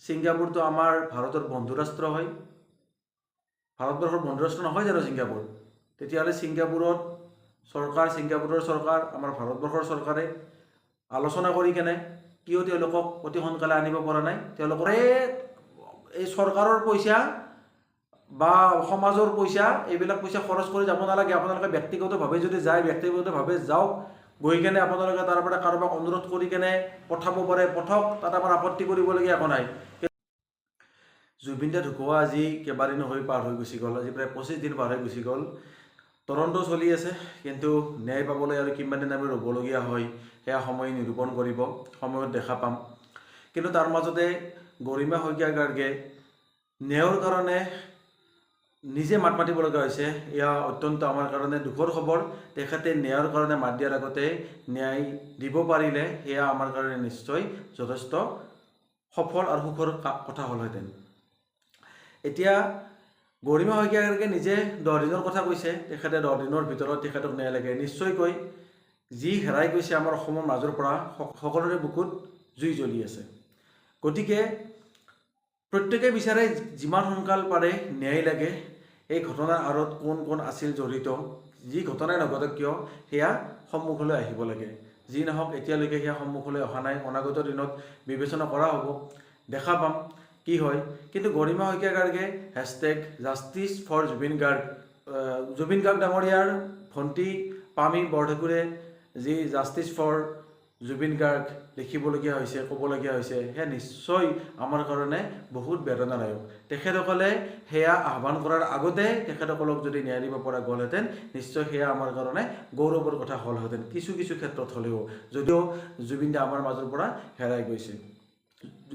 ছিংগাপুৰটো আমাৰ ভাৰতৰ বন্ধুৰাষ্ট্ৰ হয়। ভাৰতবৰ্ষৰ বন্ধুৰাষ্ট্ৰ নহয় জানো ছিংগাপুৰ? তেতিয়াহ'লে ছিংগাপুৰৰ চৰকাৰ আমাৰ ভাৰতবৰ্ষৰ চৰকাৰে আলোচনা কৰি কেনে কিয় তেওঁলোকক অতি সোনকালে আনিব পৰা নাই? তেওঁলোকৰ এই চৰকাৰৰ পইচা বা সমাজৰ পইচা, এইবিলাক পইচা খৰচ কৰি যাব নালাগে। আপোনালোকে ব্যক্তিগতভাৱে যদি যায়, ব্যক্তিগতভাৱে যাওক, গৈ কেনে আপোনালোকে তাৰ পৰা কাৰোবাক অনুৰোধ কৰি কেনে পঠাব পাৰে, পঠক, তাত আমাৰ আপত্তি কৰিবলগীয়া একো নাই। জুবিন দা ঢুকুৱা আজি কেইবাদিনো পাৰ হৈ গুচি গ'ল, আজি প্ৰায় 25 দিন পাৰ হৈ গুচি গ'ল। তদন্ত চলি আছে, কিন্তু ন্যায় পাবলৈ আৰু কিমান দিন আমি ৰ'বলগীয়া হয় সেয়া সময় নিৰূপণ কৰিব, সময়ত দেখা পাম। কিন্তু তাৰ মাজতে গৰিমা শইকীয়া গাৰ্গে ন্যায়ৰ কাৰণে নিজে মাত মাতিব লগা হৈছে। এয়া অত্যন্ত আমাৰ কাৰণে দুখৰ খবৰ। তেখেতে ন্যায়ৰ কাৰণে মাত দিয়াৰ আগতে ন্যায় দিব পাৰিলে সেয়া আমাৰ কাৰণে নিশ্চয় যথেষ্ট সফল আৰু সুখৰ কথা হ'লহেঁতেন। এতিয়া গৰিমা শইকীয়া গাৰ্গে নিজে 10 দিনৰ কথা কৈছে। তেখেতে 10 দিনৰ ভিতৰত তেখেতক ন্যায় লাগে। নিশ্চয়কৈ যি হেৰাই গৈছে আমাৰ অসমৰ মাজৰ পৰা সকলোৰে বুকুত জুই জ্বলি আছে। গতিকে প্ৰত্যেকে বিচাৰে যিমান সোনকাল পাৰে ন্যায় লাগে। এই ঘটনাৰ আঁৰত কোন কোন আছিল জড়িত, যি ঘটনাই নঘটক কিয় সেয়া সন্মুখলৈ আহিব লাগে। যি নহওক এতিয়ালৈকে সেয়া সন্মুখলৈ অহা নাই। অনাগত দিনত বিবেচনা কৰা হ'ব, দেখা পাম কি হয়। কিন্তু গৰিমা শইকীয়া গাৰ্গে #জাষ্টিছ ফৰ জুবিন গাৰ্গ, জুবিন গাৰ্গ ডাঙৰীয়াৰ ভণ্টি পামী বৰঠাকুৰে যি জাষ্টিছ ফৰ জুবিন গাৰ্গ লিখিবলগীয়া হৈছে, ক'বলগীয়া হৈছে, সেয়া নিশ্চয় আমাৰ কাৰণে বহুত বেদনাদায়ক। তেখেতসকলে সেয়া আহ্বান কৰাৰ আগতে তেখেতসকলক যদি ন্যায় দিব পৰা গ'লহেঁতেন, নিশ্চয় সেয়া আমাৰ কাৰণে গৌৰৱৰ কথা হ'লহেঁতেন। কিছু ক্ষেত্ৰত হ'লেও, যদিও জুবিন দা আমাৰ মাজৰ পৰা হেৰাই গৈছে।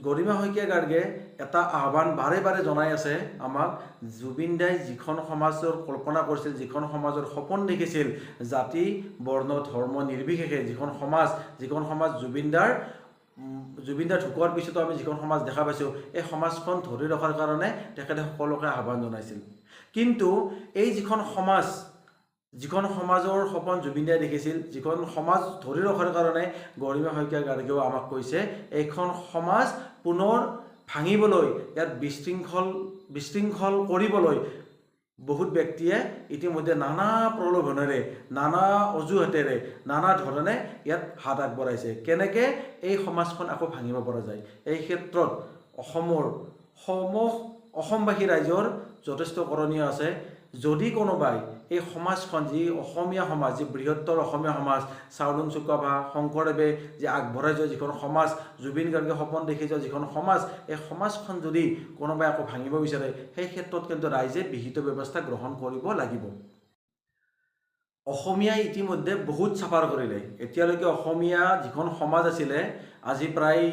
গৰিমা শইকীয়া গাৰ্গে এটা আহ্বান বাৰে বাৰে জনাই আছে আমাক। জুবিন দাই যিখন সমাজৰ কল্পনা কৰিছিল, যিখন সমাজৰ সপোন দেখিছিল, জাতি বৰ্ণ ধৰ্ম নিৰ্বিশেষে যিখন সমাজ জুবিন দাৰ ঢুকোৱাৰ পিছতো আমি যিখন সমাজ দেখা পাইছোঁ, এই সমাজখন ধৰি ৰখাৰ কাৰণে তেখেতে সকলোকে আহ্বান জনাইছিল। কিন্তু এই যিখন সমাজৰ সপোন জুবিন দাই দেখিছিল, যিখন সমাজ ধৰি ৰখাৰ কাৰণে গৰিমা শইকীয়া গাৰ্গেও আমাক কৈছে, এইখন সমাজ পুনৰ ভাঙিবলৈ, ইয়াত বিশৃংখল কৰিবলৈ বহুত ব্যক্তিয়ে ইতিমধ্যে নানা প্ৰলোভনেৰে, নানা অজুহাতেৰে, নানা ধৰণে ইয়াত হাত আগবঢ়াইছে। কেনেকৈ এই সমাজখন আকৌ ভাঙিব পৰা যায়। এই ক্ষেত্ৰত অসমবাসী ৰাইজৰ যথেষ্ট কৰণীয় আছে। যদি কোনোবাই এই সমাজখন, যি অসমীয়া সমাজ, যি বৃহত্তৰ অসমীয়া সমাজ, চাওলুং চুকাফা, শংকৰদেৱে যে আগবঢ়াই যোৱা যিখন সমাজ, জুবিন গাৰ্গে সপোন দেখি যোৱা যিখন সমাজ, এই সমাজখন যদি কোনোবাই আকৌ ভাঙিব বিচাৰে, সেই ক্ষেত্ৰত কিন্তু ৰাইজে বিহিত ব্যৱস্থা গ্ৰহণ কৰিব লাগিব। অসমীয়াই ইতিমধ্যে বহুত চাফাৰ কৰিলে। এতিয়ালৈকে অসমীয়া যিখন সমাজ আছিলে, আজি প্ৰায়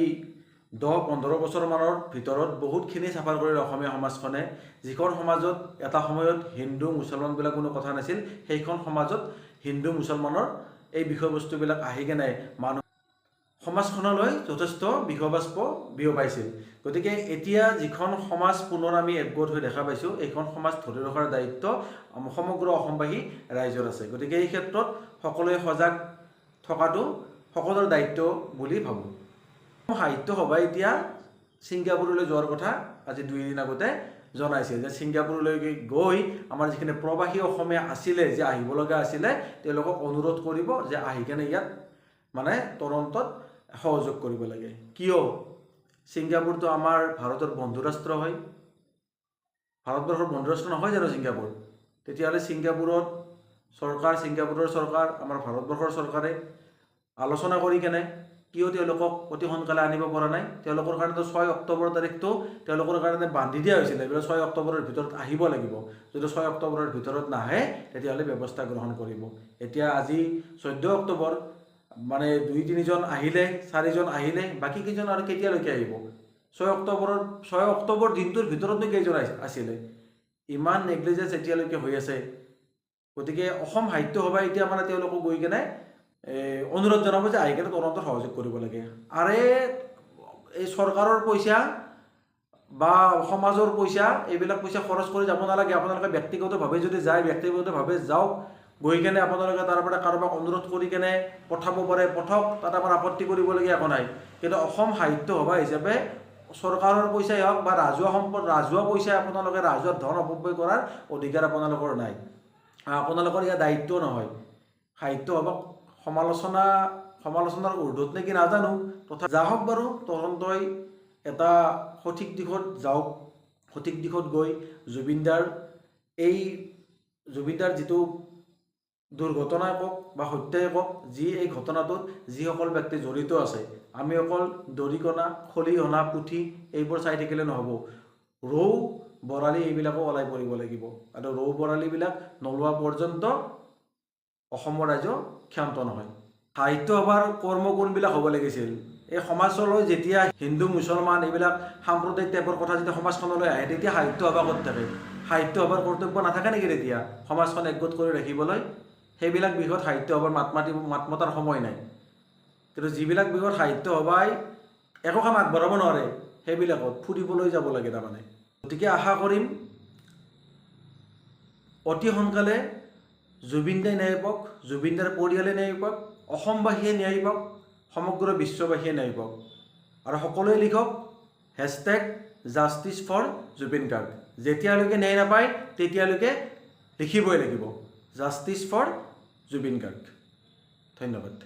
10-15 বছৰমানৰ ভিতৰত বহুতখিনি চাফাৰ কৰিলে অসমীয়া সমাজখনে। যিখন সমাজত এটা সময়ত হিন্দু মুছলমানবিলাক কোনো কথা নাছিল, সেইখন সমাজত হিন্দু মুছলমানৰ এই বিষয়বস্তুবিলাক আহি কেনে সমাজখনলৈ যথেষ্ট বিষবাষ্প বিয়পাইছিল। গতিকে এতিয়া যিখন সমাজ পুনৰ আমি একগোট হৈ দেখা পাইছোঁ, এইখন সমাজ ধৰি ৰখাৰ দায়িত্ব সমগ্ৰ অসমবাসী ৰাইজৰ আছে। গতিকে এই ক্ষেত্ৰত সকলোৱে সজাগ থকাটো সকলোৰে দায়িত্ব বুলি ভাবোঁ। সাহিত্য সভাই এতিয়া ছিংগাপুৰলৈ যোৱাৰ কথা আজি 2 দিন আগতে জনাইছে, যে ছিংগাপুৰলৈকে গৈ আমাৰ যিখিনি প্ৰৱাসী অসমীয়া আছিলে, যে আহিব লগা আছিলে, তেওঁলোকক অনুৰোধ কৰিব যে আহি কেনে ইয়াত তদন্তত সহযোগ কৰিব লাগে। কিয়? ছিংগাপুৰটো আমাৰ ভাৰতৰ বন্ধুৰাষ্ট্ৰ হয়। ভাৰতবৰ্ষৰ বন্ধুৰাষ্ট্ৰ নহয় জানো ছিংগাপুৰ? তেতিয়াহ'লে ছিংগাপুৰৰ চৰকাৰ আমাৰ ভাৰতবৰ্ষৰ চৰকাৰে আলোচনা কৰি কেনে কিয় তেওঁলোকক অতি সোনকালে আনিব পৰা নাই? তেওঁলোকৰ কাৰণেতো 6 অক্টোবৰ তাৰিখটো তেওঁলোকৰ কাৰণে বান্ধি দিয়া হৈছিলে, 6 অক্টোবৰৰ ভিতৰত আহিব লাগিব। যদি 6 অক্টোবৰৰ ভিতৰত নাহে, তেতিয়াহ'লে ব্যৱস্থা গ্ৰহণ কৰিব। এতিয়া আজি 14 অক্টোবৰ, 2-3জন আহিলে, 4জন আহিলে, বাকী কেইজন আৰু কেতিয়ালৈকে আহিব? 6 অক্টোবৰ দিনটোৰ ভিতৰতনো কেইজন আছিলে? ইমান নেগলিজেঞ্চ এতিয়ালৈকে হৈ আছে। গতিকে অসম সাহিত্য সভাই এতিয়া তেওঁলোকক গৈ কেনে অনুৰোধ জনাব যে আহি কেনে তদন্তত সহযোগ কৰিব লাগে। এই চৰকাৰৰ পইচা বা সমাজৰ পইচা, এইবিলাক পইচা খৰচ কৰি যাব নালাগে। আপোনালোকে ব্যক্তিগতভাৱে যদি যায়, ব্যক্তিগতভাৱে যাওক, গৈ কেনে আপোনালোকে তাৰ পৰা কাৰোবাক অনুৰোধ কৰি কেনে পঠাব পাৰে, পঠক, তাত আমাৰ আপত্তি কৰিবলগীয়া একো নাই। কিন্তু অসম সাহিত্য সভা হিচাপে চৰকাৰৰ পইচাই হওক বা ৰাজহুৱা সম্পদ, ৰাজহুৱা পইচাই আপোনালোকে ৰাজহুৱা ধন অপব্যয় কৰাৰ অধিকাৰ আপোনালোকৰ নাই। আপোনালোকৰ ইয়াৰ দায়িত্ব নহয়। সাহিত্য সভাক সমালোচনাৰ ঊৰ্ধত নেকি নাজানো, তথাপি যা হওক বাৰু, তদন্তই এটা সঠিক দিশত যাওক। সঠিক দিশত গৈ জুবিনদাৰ যিটো দুৰ্ঘটনাই কওক বা হত্যাই কওক, এই ঘটনাটোত যিসকল ব্যক্তি জড়িত আছে, আমি অকল দৰিকণা, খলিহনা, পুঠি এইবোৰ চাই থাকিলে নহ'ব। ৰৌ, বৰালি এইবিলাকো ওলাই পৰিব লাগিব, আৰু ৰৌ বৰালিবিলাক নোলোৱা পৰ্যন্ত অসমৰ ৰাইজ ক্ষান্ত নহয়। সাহিত্য সভাৰ কৰ্ম কোনবিলাক হ'ব লাগিছিল? এই সমাজলৈ যেতিয়া হিন্দু মুছলমান এইবিলাক সাম্প্ৰদায়িক টাইপৰ কথা যেতিয়া সমাজখনলৈ আহে, তেতিয়া সাহিত্য সভা ক'ত থাকে? সাহিত্য সভাৰ কৰ্তব্য নাথাকে নেকি তেতিয়া সমাজখন একগোট কৰি ৰাখিবলৈ? সেইবিলাক বিষয়ত সাহিত্য সভাৰ মাত মতাৰ সময় নাই। কিন্তু যিবিলাক বিষয়ত সাহিত্য সভাই একো কাম আগবঢ়াব নোৱাৰে, সেইবিলাকত ফুৰিবলৈ যাব লাগে তাৰমানে। গতিকে আশা কৰিম অতি সোনকালে জুবিনদাই ন্যায় পাওক, জুবিনদাৰ পৰিয়ালে ন্যায় পাওক, অসমবাসীয়ে ন্যায় পাওক, সমগ্ৰ বিশ্ববাসীয়ে ন্যায় পাওক। আৰু সকলোৱে লিখক #JusticeForJubin Garg। যেতিয়ালৈকে ন্যায় নাপায় তেতিয়ালৈকে লিখিবই লাগিব JusticeForJubin Garg। ধন্যবাদ।